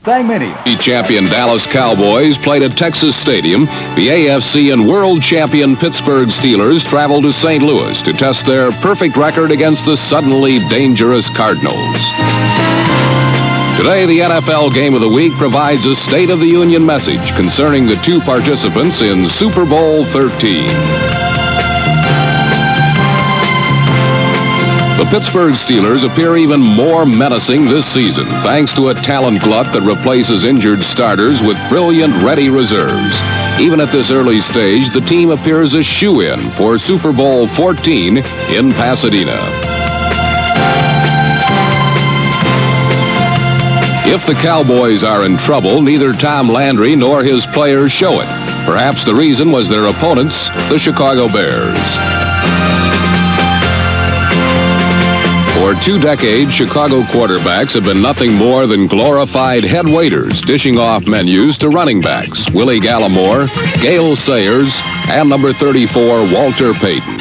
Thang Mini. Champion Dallas Cowboys played at Texas Stadium. The AFC and world champion Pittsburgh Steelers traveled to St. Louis to test their perfect record against the suddenly dangerous Cardinals. Today, the NFL Game of the Week provides a State of the Union message concerning the two participants in Super Bowl 13. The Pittsburgh Steelers appear even more menacing this season, thanks to a talent glut that replaces injured starters with brilliant, ready reserves. Even at this early stage, the team appears a shoo-in for Super Bowl 14 in Pasadena. If the Cowboys are in trouble, neither Tom Landry nor his players show it. Perhaps the reason was their opponents, the Chicago Bears. For 2 decades, Chicago quarterbacks have been nothing more than glorified head waiters dishing off menus to running backs Willie Gallimore, Gale Sayers, and number 34, Walter Payton.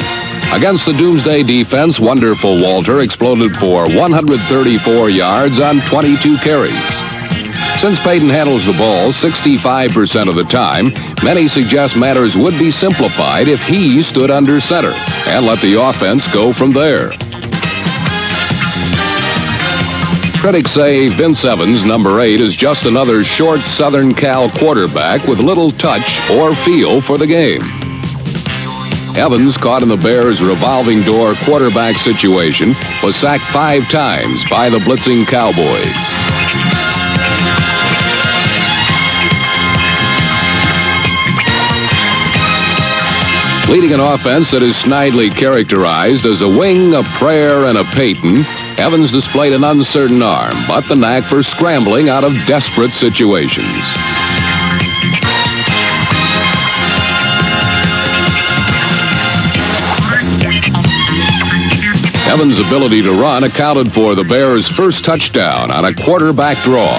Against the Doomsday defense, wonderful Walter exploded for 134 yards on 22 carries. Since Payton handles the ball 65% of the time, many suggest matters would be simplified if he stood under center and let the offense go from there. Critics say Vince Evans, number 8, is just another short Southern Cal quarterback with little touch or feel for the game. Evans, caught in the Bears' revolving door quarterback situation, was sacked 5 times by the blitzing Cowboys. Leading an offense that is snidely characterized as a wing, a prayer, and a Payton, Evans displayed an uncertain arm, but the knack for scrambling out of desperate situations. Evans' ability to run accounted for the Bears' first touchdown on a quarterback draw.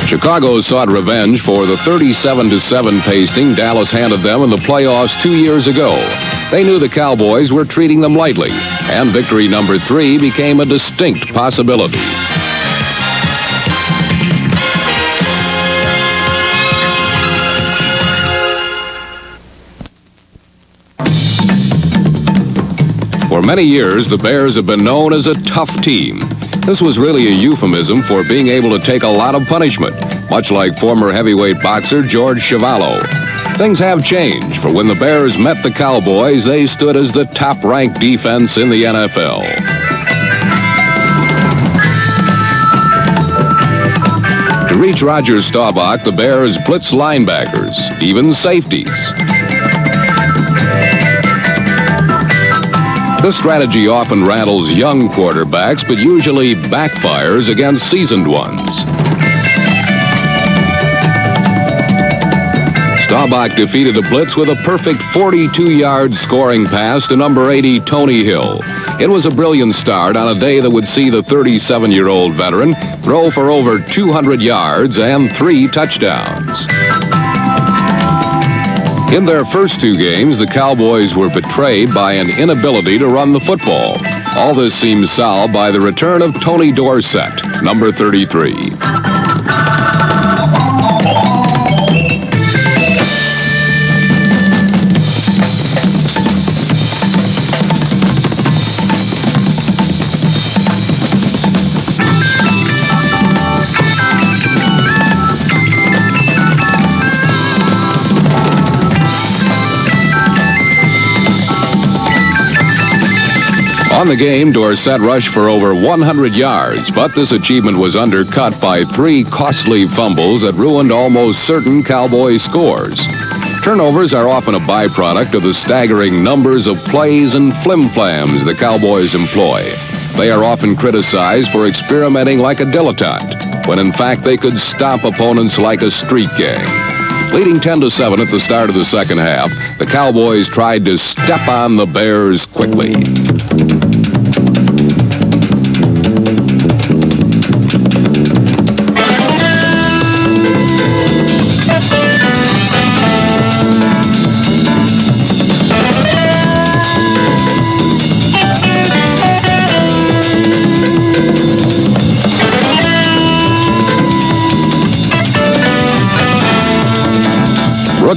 Chicago sought revenge for the 37-7 pasting Dallas handed them in the playoffs 2 years ago. They knew the Cowboys were treating them lightly, and victory number 3 became a distinct possibility. For many years, the Bears have been known as a tough team. This was really a euphemism for being able to take a lot of punishment, much like former heavyweight boxer George Chuvalo. Things have changed, for when the Bears met the Cowboys, they stood as the top-ranked defense in the NFL. To reach Roger Staubach, the Bears blitz linebackers, even safeties. This strategy often rattles young quarterbacks, but usually backfires against seasoned ones. Staubach defeated the blitz with a perfect 42-yard scoring pass to number 80, Tony Hill. It was a brilliant start on a day that would see the 37-year-old veteran throw for over 200 yards and 3 touchdowns. In their first 2 games, the Cowboys were betrayed by an inability to run the football. All this seems solved by the return of Tony Dorsett, number 33. On the game, Dorsett rushed for over 100 yards, but this achievement was undercut by 3 costly fumbles that ruined almost certain Cowboy scores. Turnovers are often a byproduct of the staggering numbers of plays and flim-flams the Cowboys employ. They are often criticized for experimenting like a dilettante, when in fact they could stop opponents like a street gang. Leading 10-7 at the start of the second half, the Cowboys tried to step on the Bears quickly.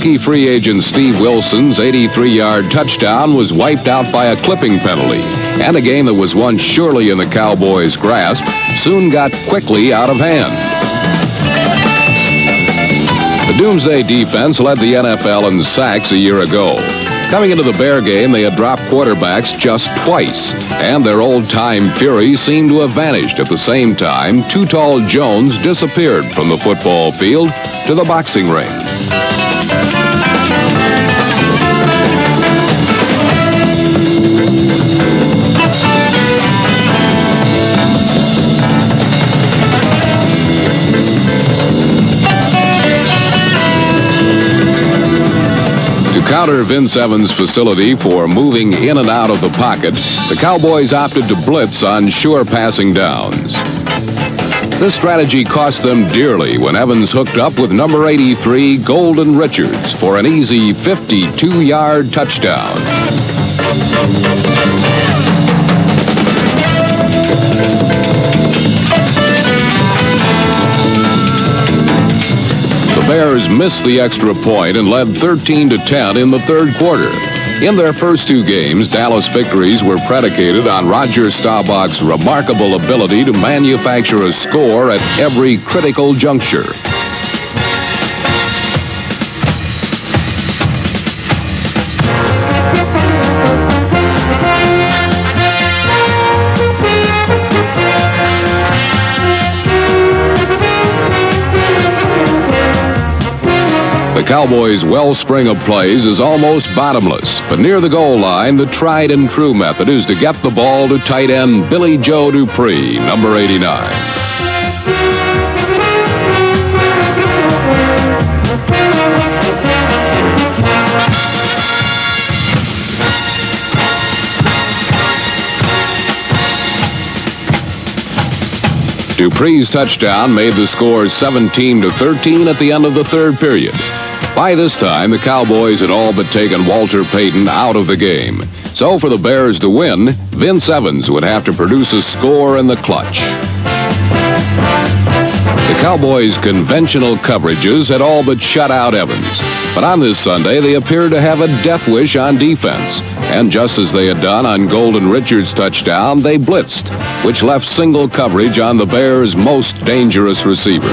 Rookie free agent Steve Wilson's 83-yard touchdown was wiped out by a clipping penalty, and a game that was once surely in the Cowboys' grasp soon got quickly out of hand. The Doomsday defense led the NFL in sacks a year ago. Coming into the Bear game, they had dropped quarterbacks just twice, and their old-time fury seemed to have vanished at the same time. Too Tall Jones disappeared from the football field to the boxing ring. Counter Vince Evans' facility for moving in and out of the pocket, the Cowboys opted to blitz on sure passing downs. This strategy cost them dearly when Evans hooked up with number 83, Golden Richards, for an easy 52-yard touchdown. The Bears missed the extra point and led 13-10 in the third quarter. In their first two games, Dallas victories were predicated on Roger Staubach's remarkable ability to manufacture a score at every critical juncture. The Cowboys' wellspring of plays is almost bottomless, but near the goal line, the tried and true method is to get the ball to tight end Billy Joe Dupree, number 89. Dupree's touchdown made the score 17-13 at the end of the third period. By this time, the Cowboys had all but taken Walter Payton out of the game. So for the Bears to win, Vince Evans would have to produce a score in the clutch. The Cowboys' conventional coverages had all but shut out Evans. But on this Sunday, they appeared to have a death wish on defense. And just as they had done on Golden Richards' touchdown, they blitzed, which left single coverage on the Bears' most dangerous receiver.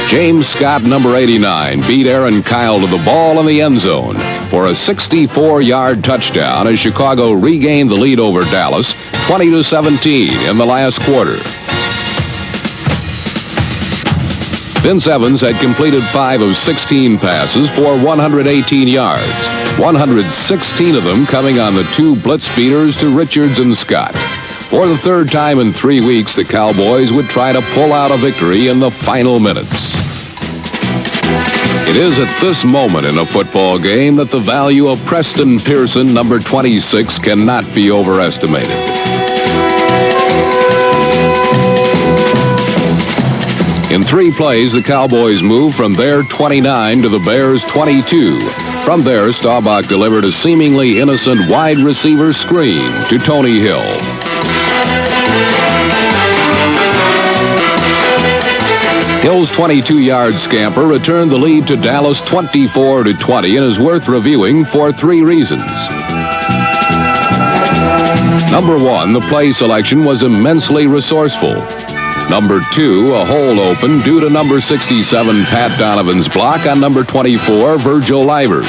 James Scott, number 89, beat Aaron Kyle to the ball in the end zone for a 64-yard touchdown as Chicago regained the lead over Dallas 20-17 in the last quarter. Vince Evans had completed 5 of 16 passes for 118 yards, 116 of them coming on the 2 blitz beaters to Richards and Scott. For the third time in 3 weeks, the Cowboys would try to pull out a victory in the final minutes. It is at this moment in a football game that the value of Preston Pearson, number 26, cannot be overestimated. In 3 plays, the Cowboys moved from their 29 to the Bears' 22. From there, Staubach delivered a seemingly innocent wide receiver screen to Tony Hill. Hill's 22-yard scamper returned the lead to Dallas 24-20 and is worth reviewing for 3 reasons. Number 1, the play selection was immensely resourceful. Number 2, a hole open due to number 67 Pat Donovan's block on number 24 Virgil Livers.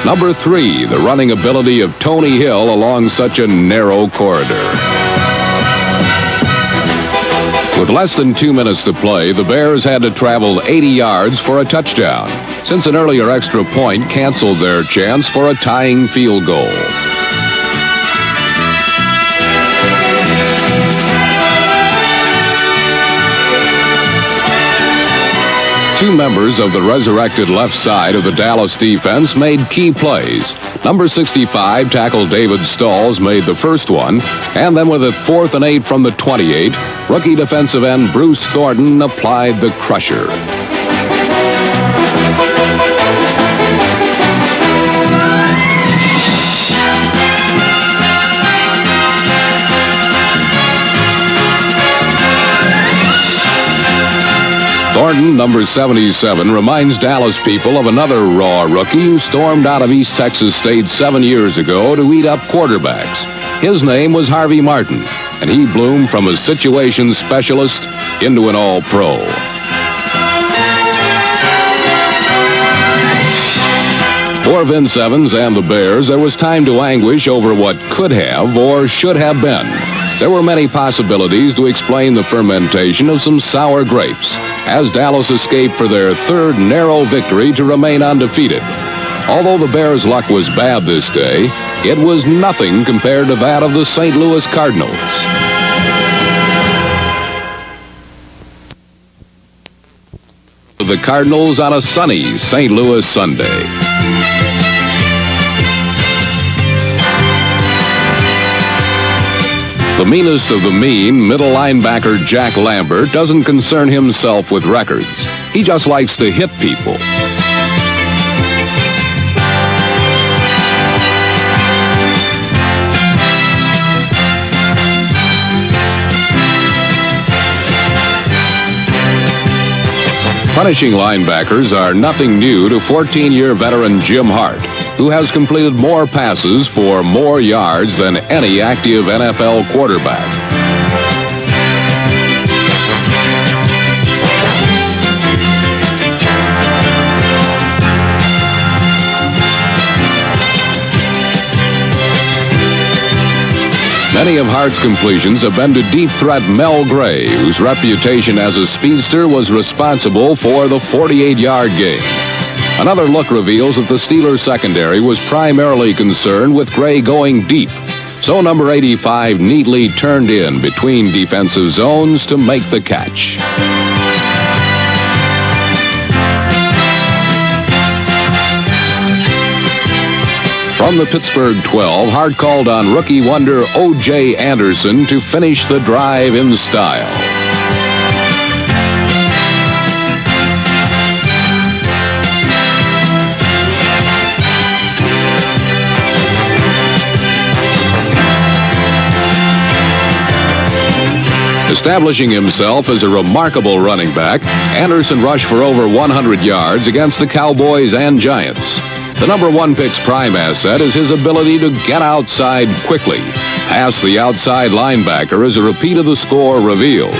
Number 3, the running ability of Tony Hill along such a narrow corridor. With less than 2 minutes to play, the Bears had to travel 80 yards for a touchdown, since an earlier extra point canceled their chance for a tying field goal. Two members of the resurrected left side of the Dallas defense made key plays. Number 65, tackle David Stalls, made the first one, and then with a 4th and 8 from the 28, rookie defensive end Bruce Thornton applied the crusher. Thornton, number 77, reminds Dallas people of another raw rookie who stormed out of East Texas State 7 years ago to eat up quarterbacks. His name was Harvey Martin, and he bloomed from a situations specialist into an all-pro. For Vince Evans and the Bears, there was time to anguish over what could have or should have been. There were many possibilities to explain the fermentation of some sour grapes, as Dallas escaped for their third narrow victory to remain undefeated. Although the Bears' luck was bad this day, it was nothing compared to that of the St. Louis Cardinals. The Cardinals on a sunny St. Louis Sunday. The meanest of the mean, middle linebacker Jack Lambert doesn't concern himself with records. He just likes to hit people. Punishing linebackers are nothing new to 14-year veteran Jim Hart, who has completed more passes for more yards than any active NFL quarterback. Many of Hart's completions have been to deep threat Mel Gray, whose reputation as a speedster was responsible for the 48-yard gain. Another look reveals that the Steelers secondary was primarily concerned with Gray going deep, so number 85 neatly turned in between defensive zones to make the catch. From the Pittsburgh 12, Hart called on rookie wonder O.J. Anderson to finish the drive in style. Establishing himself as a remarkable running back, Anderson rushed for over 100 yards against the Cowboys and Giants. The number 1 pick's prime asset is his ability to get outside quickly. Past the outside linebacker, as a repeat of the score reveals.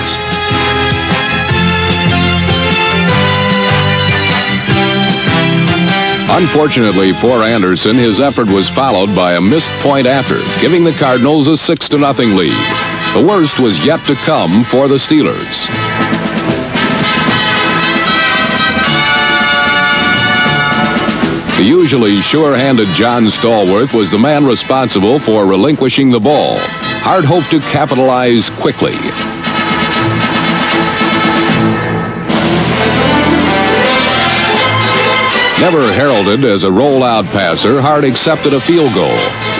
Unfortunately for Anderson, his effort was followed by a missed point after, giving the Cardinals a 6-0 lead. The worst was yet to come for the Steelers. The usually sure-handed John Stallworth was the man responsible for relinquishing the ball. Hart hoped to capitalize quickly. Never heralded as a rollout passer, Hart accepted a field goal.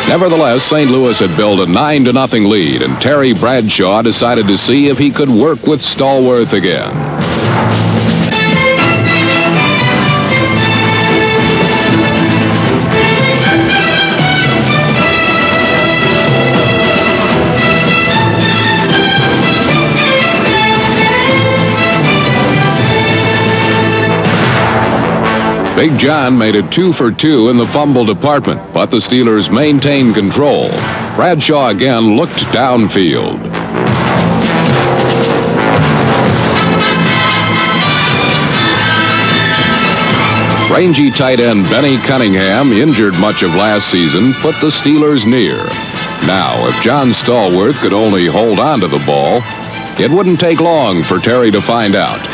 Nevertheless, St. Louis had built a 9-0 lead, and Terry Bradshaw decided to see if he could work with Stallworth again. Big John made it 2 for 2 in the fumble department, but the Steelers maintained control. Bradshaw again looked downfield. Rangy tight end Benny Cunningham, injured much of last season, put the Steelers near. Now, if John Stallworth could only hold on to the ball, it wouldn't take long for Terry to find out.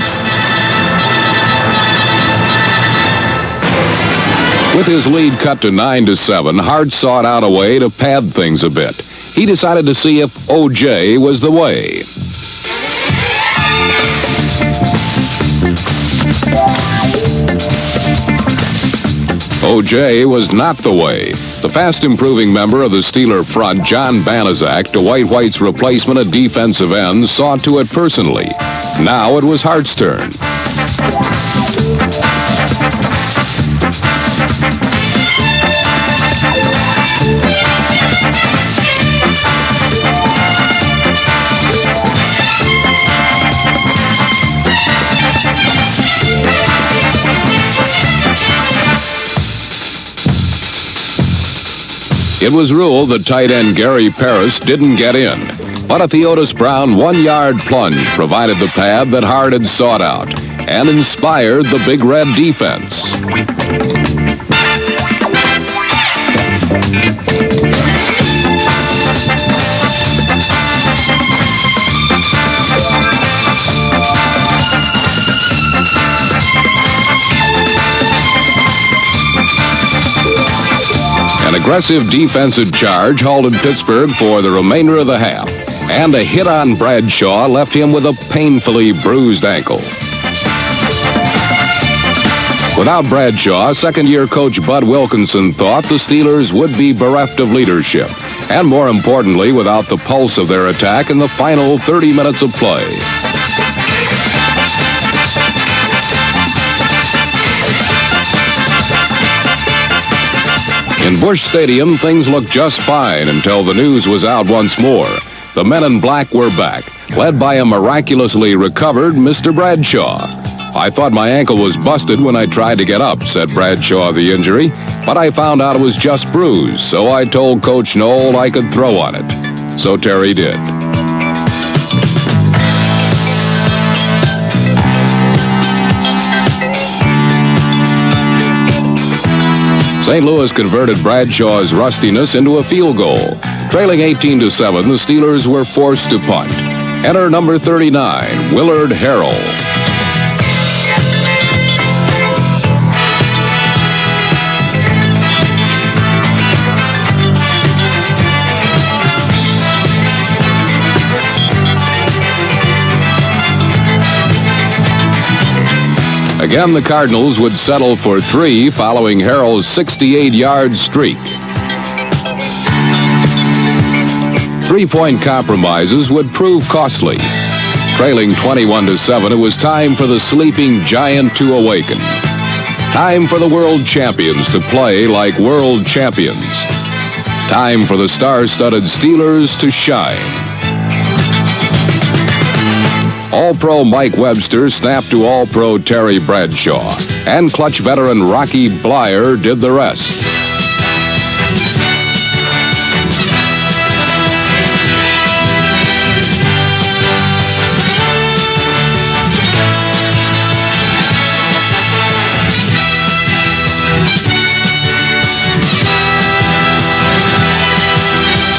With his lead cut to 9-7, Hart sought out a way to pad things a bit. He decided to see if O.J. was the way. O.J. was not the way. The fast-improving member of the Steeler front, John Banaszak, Dwight White's replacement at defensive end, saw to it personally. Now it was Hart's turn. It was ruled that tight end Gary Parris didn't get in, but a Theodis Brown 1-yard plunge provided the pad that Hart had sought out and inspired the Big Red defense. An aggressive defensive charge halted Pittsburgh for the remainder of the half, and a hit on Bradshaw left him with a painfully bruised ankle. Without Bradshaw, second-year coach Bud Wilkinson thought the Steelers would be bereft of leadership, and more importantly, without the pulse of their attack in the final 30 minutes of play. In Busch Stadium, things looked just fine until the news was out once more. The men in black were back, led by a miraculously recovered Mr. Bradshaw. "I thought my ankle was busted when I tried to get up," said Bradshaw of the injury, "but I found out it was just bruised, so I told Coach Knoll I could throw on it." So Terry did. St. Louis converted Bradshaw's rustiness into a field goal. Trailing 18-7, the Steelers were forced to punt. Enter number 39, Willard Harrell. Again, the Cardinals would settle for 3 following Harrell's 68-yard streak. 3-point compromises would prove costly. Trailing 21-7, it was time for the sleeping giant to awaken. Time for the world champions to play like world champions. Time for the star-studded Steelers to shine. All-Pro Mike Webster snapped to All-Pro Terry Bradshaw, and clutch veteran Rocky Bleier did the rest.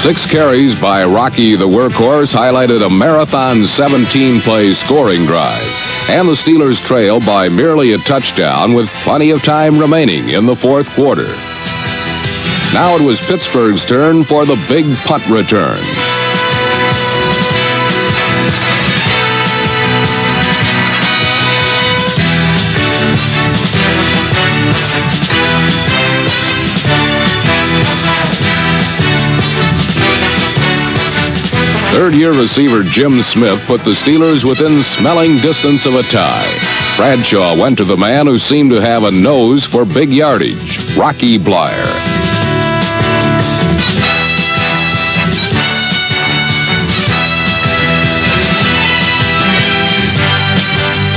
Six carries by Rocky the Workhorse highlighted a marathon 17-play scoring drive, and the Steelers trail by merely a touchdown with plenty of time remaining in the fourth quarter. Now it was Pittsburgh's turn for the big punt return. Third-year receiver Jim Smith put the Steelers within smelling distance of a tie. Bradshaw went to the man who seemed to have a nose for big yardage, Rocky Bleier.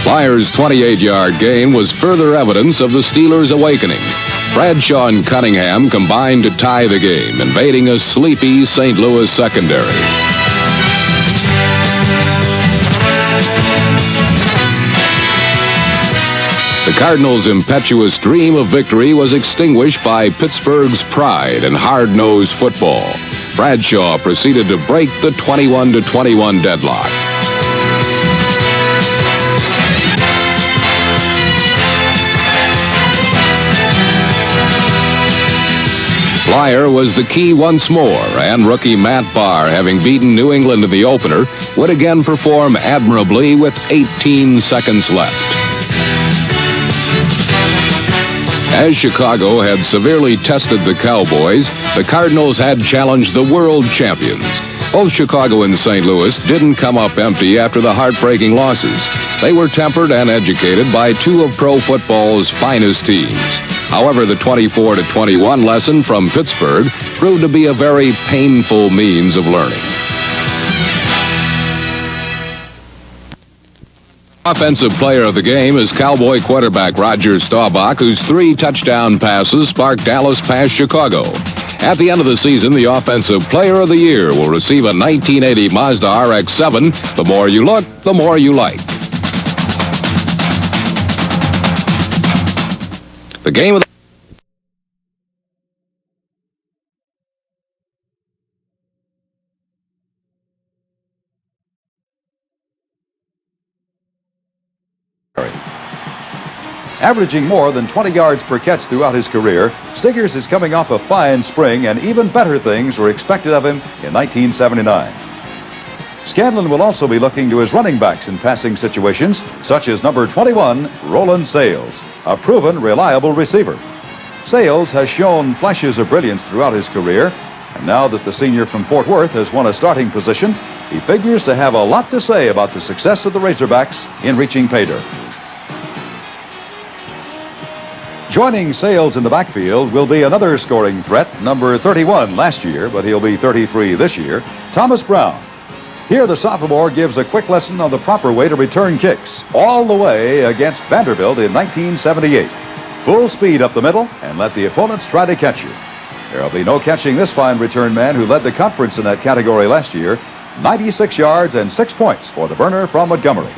Bleier's 28-yard gain was further evidence of the Steelers' awakening. Bradshaw and Cunningham combined to tie the game, invading a sleepy St. Louis secondary. The Cardinals' impetuous dream of victory was extinguished by Pittsburgh's pride and hard-nosed football. Bradshaw proceeded to break the 21-21 deadlock. Bleier was the key once more, and rookie Matt Barr, having beaten New England in the opener, would again perform admirably with 18 seconds left. As Chicago had severely tested the Cowboys, the Cardinals had challenged the world champions. Both Chicago and St. Louis didn't come up empty after the heartbreaking losses. They were tempered and educated by two of pro football's finest teams. However, the 24-21 lesson from Pittsburgh proved to be a very painful means of learning. Offensive player of the game is Cowboy quarterback Roger Staubach, whose 3 touchdown passes sparked Dallas past Chicago. At the end of the season, the Offensive Player of the Year will receive a 1980 Mazda RX-7. The more you look, the more you like. The game of the Averaging more than 20 yards per catch throughout his career, Stiggers is coming off a fine spring, and even better things were expected of him in 1979. Scanlon will also be looking to his running backs in passing situations, such as number 21, Roland Sales, a proven, reliable receiver. Sales has shown flashes of brilliance throughout his career, and now that the senior from Fort Worth has won a starting position, he figures to have a lot to say about the success of the Razorbacks in reaching pay dirt. Joining Sales in the backfield will be another scoring threat, number 31 last year, but he'll be 33 this year, Thomas Brown. Here the sophomore gives a quick lesson on the proper way to return kicks, all the way against Vanderbilt in 1978. Full speed up the middle and let the opponents try to catch you. There'll be no catching this fine return man who led the conference in that category last year. 96 yards and 6 points for the burner from Montgomery.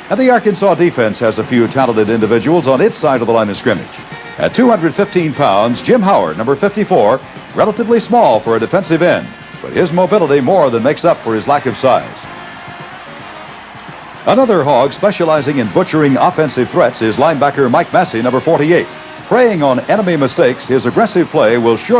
And the Arkansas defense has a few talented individuals on its side of the line of scrimmage. At 215 pounds, Jim Howard, number 54, relatively small for a defensive end, but his mobility more than makes up for his lack of size. Another Hog specializing in butchering offensive threats is linebacker Mike Massey, number 48. Preying on enemy mistakes, his aggressive play will surely